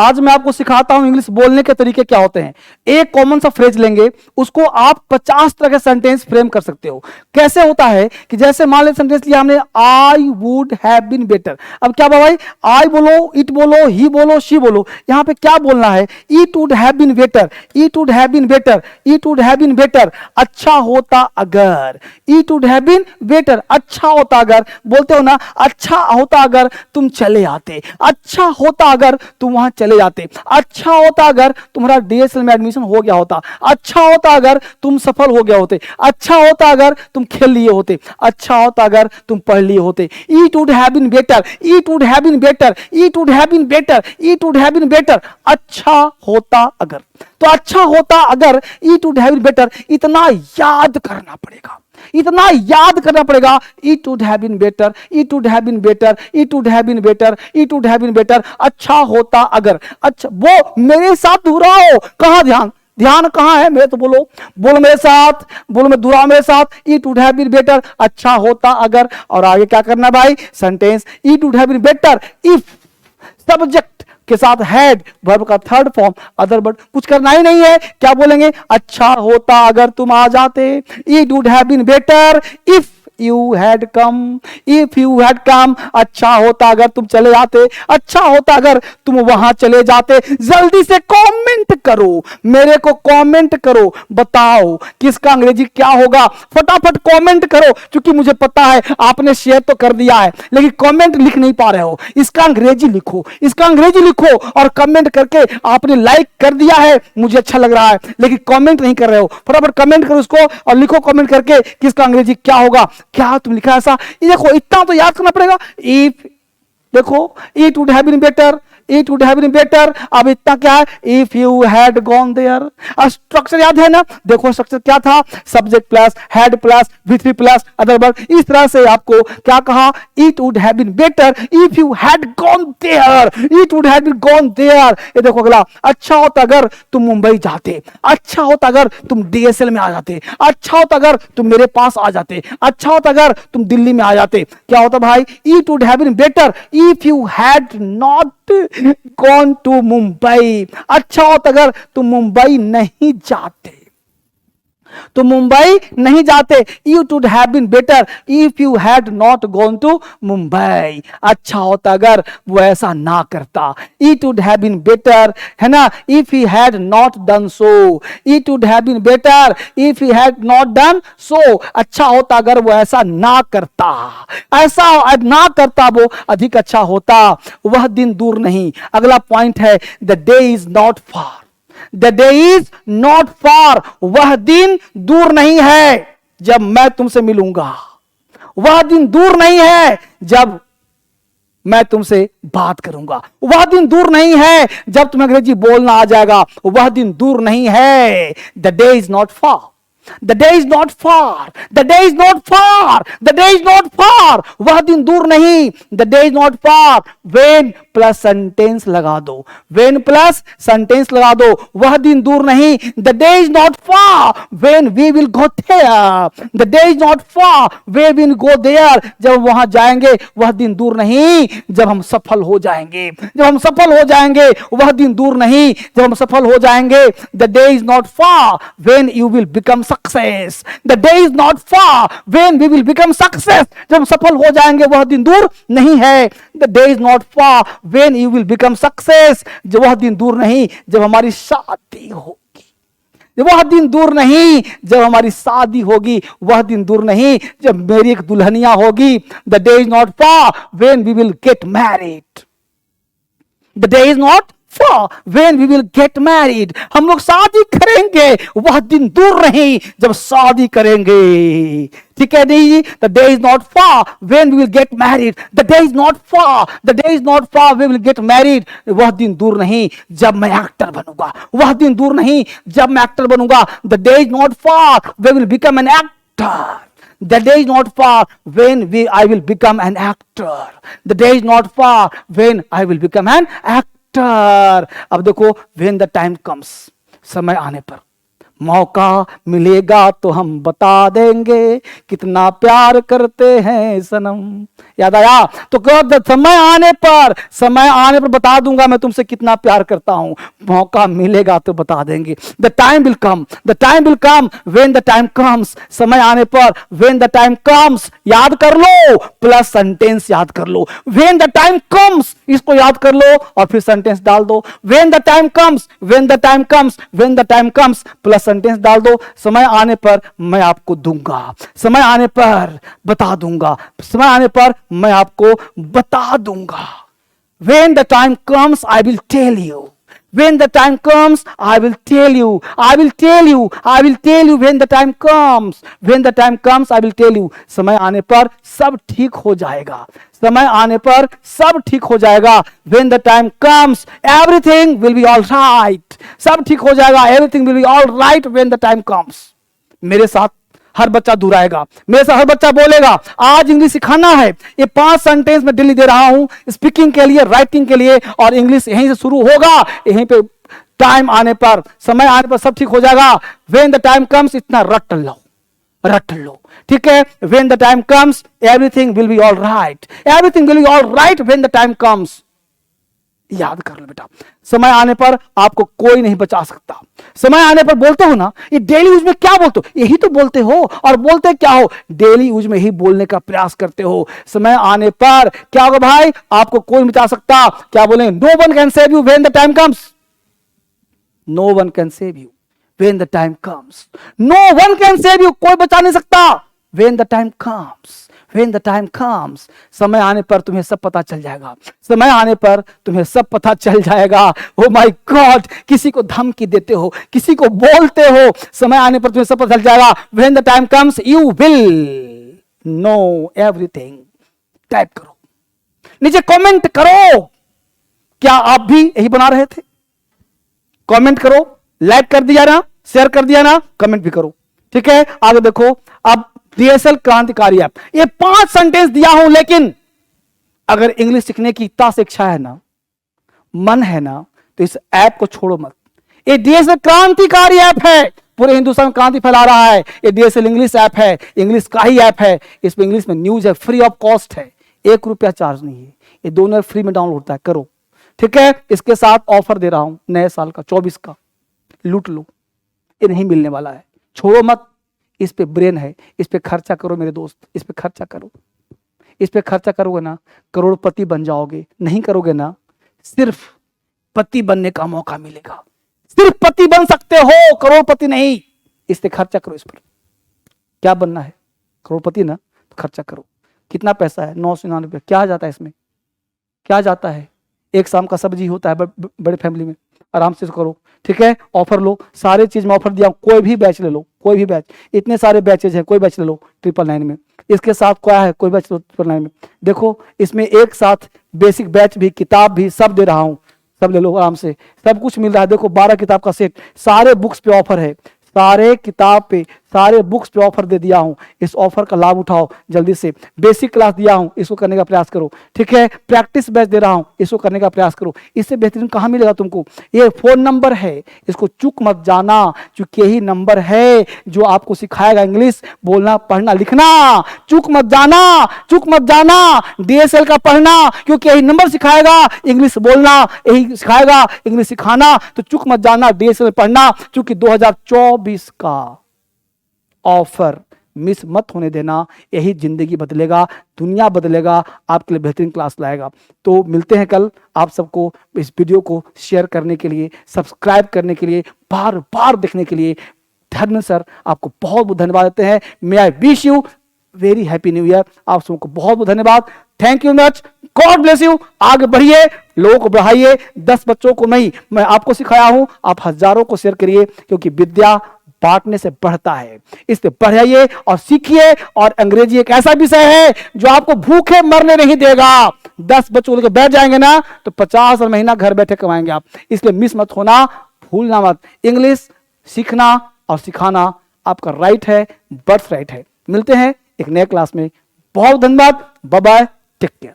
आज मैं आपको सिखाता हूं इंग्लिश बोलने के तरीके क्या होते हैं। एक कॉमन सा फ्रेज लेंगे, उसको आप 50 तरह के सेंटेंस फ्रेम कर सकते हो। कैसे होता है कि जैसे मान लीजिए सेंटेंस लिया हमने, I would have been better. अब क्या भाई, आई बोलो, इट बोलो, ही बोलो, शी बोलो, यहां पे क्या बोलना है? It would have been better, it would have been better, it would have been better. अच्छा होता अगर, it would have been better, अच्छा होता अगर। बोलते हो ना, अच्छा होता अगर तुम चले आते, अच्छा होता अगर तुम वहां चले जाते, अच्छा होता अगर तुम्हारा डीएसएल में एडमिशन हो गया होता, अच्छा होता अगर तुम सफल हो गए होते, अच्छा होता अगर तुम खेल लिए होते, अच्छा होता अगर तुम पढ़ लिए होते। It would have been better, it would have been better, it would have been better, it would have been better. अच्छा होता अगर, तो अच्छा होता अगर, it would have been better, इतना याद करना पड़ेगा, इतना याद करना पड़ेगा। It would have been better, it would have been better, it would have been better, it would have been better. अच्छा होता अगर, अच्छा वो मेरे साथ दोहराओ। कहां ध्यान, ध्यान कहां है मेरे? तो बोलो, बोलो मेरे साथ, बोलो मैं दोहराओ मेरे साथ। It would have been better, अच्छा होता अगर। और आगे क्या करना भाई? Sentence, it would have been better if subject के साथ हैड, वर्ब का थर्ड फॉर्म, अदर बट। कुछ करना ही नहीं है, क्या बोलेंगे? अच्छा होता अगर तुम आ जाते। It would have been better if you had come, if you had come. अच्छा होता अगर तुम चले जाते, अच्छा होता अगर तुम वहां चले जाते। जल्दी से कमेंट करो, मेरे को कमेंट करो, बताओ कि इसका अंग्रेजी क्या होगा। फटाफट कमेंट करो, क्योंकि मुझे पता है आपने शेयर तो कर दिया है, लेकिन कमेंट लिख नहीं पा रहे हो। इसका अंग्रेजी लिखो, इसका अंग्रेजी लिखो, और कमेंट करके आपने लाइक कर दिया है, मुझे अच्छा लग रहा है, लेकिन कमेंट नहीं कर रहे हो। फटाफट कमेंट करो इसको और लिखो कमेंट करके कि इसका अंग्रेजी क्या होगा। क्या तुम लिखा ऐसा? ये देखो, इतना तो याद करना पड़ेगा। इफ, देखो, it would have been better, it would have been better. अब इतना क्या है? If you had gone there. Structure याद है ना? देखो स्ट्रक्चर क्या था? Subject plus had plus V3 plus other verb. इस तरह से आपको क्या कहा? It would have been better if you had gone there, it would have been gone there. ये देखो अगला, अच्छा होता अगर तुम मुंबई जाते, अच्छा होता अगर तुम डीएसएल में आ जाते, अच्छा होता अगर तुम मेरे पास आ जाते, अच्छा होता अगर तुम दिल्ली में आ जाते। क्या होता भाई? It would have been better if you had not gone to Mumbai. अच्छा होता अगर तुम मुंबई नहीं जाते, तो मुंबई नहीं जाते। It would have been better if you had not gone to Mumbai. अच्छा होता अगर वो ऐसा ना करता। It would have been better, है ना, if he had not done so. It would have been better if he had not done so. अच्छा होता अगर वो ऐसा ना करता, ऐसा ना करता वो अधिक अच्छा होता। वह दिन दूर नहीं। अगला पॉइंट है, the day is not far, the day is not far. वह दिन दूर नहीं है जब मैं तुमसे मिलूंगा, वह दिन दूर नहीं है जब मैं तुमसे बात करूंगा, वह दिन दूर नहीं है जब तुम्हें अंग्रेजी बोलना आ जाएगा, वह दिन दूर नहीं है। The day is not far, the day is not far, the day is not far, the day is not far। वह दिन दूर नहीं, the day is not far। when plus sentence लगा दो, when प्लस सेंटेंस लगा दो, वह दिन दूर नहीं। the day is not far when we will go there, the day is not far when we will go there। जब वहां जाएंगे वह दिन दूर नहीं जब हम सफल हो जाएंगे, जब हम सफल हो जाएंगे वह दिन दूर नहीं जब हम सफल हो जाएंगे। the day is not far when you will become success, the day is not far when we will become success। जब हम सफल हो जाएंगे वह दिन दूर नहीं है। the day is not far when you will become success। जब वह दिन दूर नहीं जब हमारी शादी होगी, वह दिन दूर नहीं जब हमारी शादी होगी, वह दिन दूर नहीं जब मेरी एक दुल्हनिया होगी। the day is not far when we will get married, the day is not far when we will get married। हम लोग शादी करेंगे, वह दिन दूर नहीं जब शादी करेंगे। ठीक है नहीं? the day is not far when we will get married, the day is not far, the day is not far when we will get married। वह दिन दूर नहीं जब मैं एक्टर बनूंगा, वह दिन दूर नहीं जब मैं एक्टर बनूंगा। the day is not far when we will become an actor, the day is not far when I will become an actor, the day is not far when I will become an actor। अब देखो, when the time comes, समय आने पर, मौका मिलेगा तो हम बता देंगे कितना प्यार करते हैं सनम। याद आया? तो समय आने पर बता दूंगा मैं तुमसे कितना प्यार करता हूं, मौका मिलेगा तो बता देंगे। The time will come, the time will come when the time comes. समय आने पर व्हेन द टाइम कम्स याद कर लो, प्लस सेंटेंस याद कर लो। व्हेन द टाइम कम्स इसको याद कर लो और फिर सेंटेंस डाल दो। When the time comes, when the time comes, when the time comes plus sentence डाल दो। समय आने पर मैं आपको दूंगा, समय आने पर बता दूंगा, समय आने पर मैं आपको बता दूंगा। When the time comes, I will tell you. When the time comes, I will tell you. I will tell you. I will tell you when the time comes. When the time comes, I will tell you. समय आने पर सब ठीक हो जाएगा, समय आने पर सब ठीक हो जाएगा। When the time comes, everything will be all right. सब ठीक हो जाएगा, everything will be all right when the time comes. मेरे साथ हर बच्चा दोहराएगा, मेरे साथ हर बच्चा बोलेगा। आज इंग्लिश सिखाना है। ये 5 सेंटेंस में डेली दे रहा हूं, स्पीकिंग के लिए, राइटिंग के लिए, और इंग्लिश यहीं से शुरू होगा। यहीं पे टाइम आने पर, समय आने पर सब ठीक हो जाएगा। व्हेन द टाइम कम्स इतना रट लो, रट लो, ठीक है? When the time comes everything will be all right, everything will be all right when the time comes. याद कर लो बेटा, समय आने पर आपको कोई नहीं बचा सकता। समय आने पर बोलते हो ना, ये डेली यूज में क्या बोलते हो? यही तो बोलते हो, और बोलते क्या हो? डेली यूज में ही बोलने का प्रयास करते हो। समय आने पर क्या होगा भाई? आपको कोई नहीं बचा सकता। क्या बोलेंगे? No one can save you when the time comes. No one can save you when the time comes. No one can save you, कोई बचा नहीं सकता। When the time comes, When the time comes, समय आने पर तुम्हें सब पता चल जाएगा, समय आने पर तुम्हें सब पता चल जाएगा। ओ माय गॉड, किसी को धमकी देते हो, किसी को बोलते हो, समय आने पर तुम्हें सब पता चल जाएगा। When the time comes, you will know everything. Type करो, नीचे कमेंट करो। क्या आप भी यही बना रहे थे? कमेंट करो, लाइक कर दिया ना, शेयर कर दिया ना, कमेंट भी करो, ठीक है? आगे देखो, अब DSL क्रांतिकारी ऐप, ये 5 सेंटेंस दिया हूं, लेकिन अगर इंग्लिश सीखने की इतना से इच्छा है ना, मन है ना, तो इस ऐप को छोड़ो मत। ये DSL क्रांतिकारी ऐप है, पूरे हिंदुस्तान में क्रांति फैला रहा है। ये DSL इंग्लिश ऐप है, इंग्लिश का ही ऐप है। इसमें इंग्लिश में न्यूज है, फ्री ऑफ कॉस्ट है, 1 रुपया चार्ज नहीं है। ये दोनों फ्री में डाउनलोड होता है, करो, ठीक है? इसके साथ ऑफर दे रहा हूं नए साल का, 24 का, लूट लो, ये नहीं मिलने वाला है, छोड़ो मत। इस पे ब्रेन है, इस पे खर्चा करो मेरे दोस्त, इस पे खर्चा करो। इस पे खर्चा करोगे ना, करोड़पति बन जाओगे। नहीं करोगे ना, सिर्फ पति बनने का मौका मिलेगा। सिर्फ पति बन सकते हो, करोड़पति नहीं। इस पे खर्चा करो। इस पर क्या बनना है? करोड़पति ना, तो खर्चा करो। कितना पैसा है? 999 रुपया। क्या जाता है इसमें? क्या जाता है? एक शाम का सब्जी होता है बड़े फैमिली में। आराम से करो, ठीक है? ऑफर लो, सारे चीज में ऑफर दिया, कोई भी बैच ले लो, कोई भी बैच, इतने सारे बैचेज हैं, कोई बैच ले लो 999 में। इसके साथ क्या है? कोई बैच लो 999 में। देखो, इसमें एक साथ बेसिक बैच भी, किताब भी, सब दे रहा हूं, सब ले लो आराम से, सब कुछ मिल रहा है। देखो 12 किताब का सेट, सारे बुक्स पे ऑफर है, सारे किताब पे, सारे बुक्स पे ऑफर दे दिया हूं। इस ऑफर का लाभ उठाओ जल्दी से। बेसिक क्लास दिया हूं, इसको करने का प्रयास करो, ठीक है? प्रैक्टिस बैच दे रहा हूं, इसको करने का प्रयास करो। इससे बेहतरीन कहां मिलेगा तुमको? ये फोन नंबर है, इसको चूक मत जाना, क्योंकि यही नंबर है जो आपको सिखाएगा इंग्लिश बोलना, पढ़ना, लिखना। चूक मत जाना, चूक मत जाना DSL का पढ़ना, क्योंकि यही नंबर सिखाएगा इंग्लिश बोलना, यही सिखाएगा इंग्लिश सिखाना। तो चूक मत जाना DSL पढ़ना, क्योंकि 2024 का ऑफर मिस मत होने देना। यही जिंदगी बदलेगा, दुनिया बदलेगा, आपके लिए बेहतरीन क्लास लाएगा। तो मिलते हैं कल। आप सबको इस वीडियो को शेयर करने के लिए, सब्सक्राइब करने के लिए, बार बार देखने के लिए धर्मेंद्र सर आपको बहुत बहुत धन्यवाद देते हैं। May I wish you very happy new year. आप सबको बहुत बहुत धन्यवाद। Thank you much, God bless you. आगे बढ़िए, लोगों को बढ़ाइए। 10 बच्चों को नहीं, मैं आपको सिखाया हूं, आप हजारों को शेयर करिए, क्योंकि विद्या बांटने से बढ़ता है। इससे बढ़ाइए और सीखिए। और अंग्रेजी एक ऐसा विषय है जो आपको भूखे मरने नहीं देगा। 10 बच्चों लेकर बैठ जाएंगे ना, तो 50 महीना घर बैठे कमाएंगे आप। इसलिए मिस मत होना, भूलना मत। इंग्लिश सीखना और सिखाना आपका राइट है, बर्थ राइट है। मिलते हैं एक नए क्लास में। बहुत धन्यवाद, बाय बाय, टेक केयर।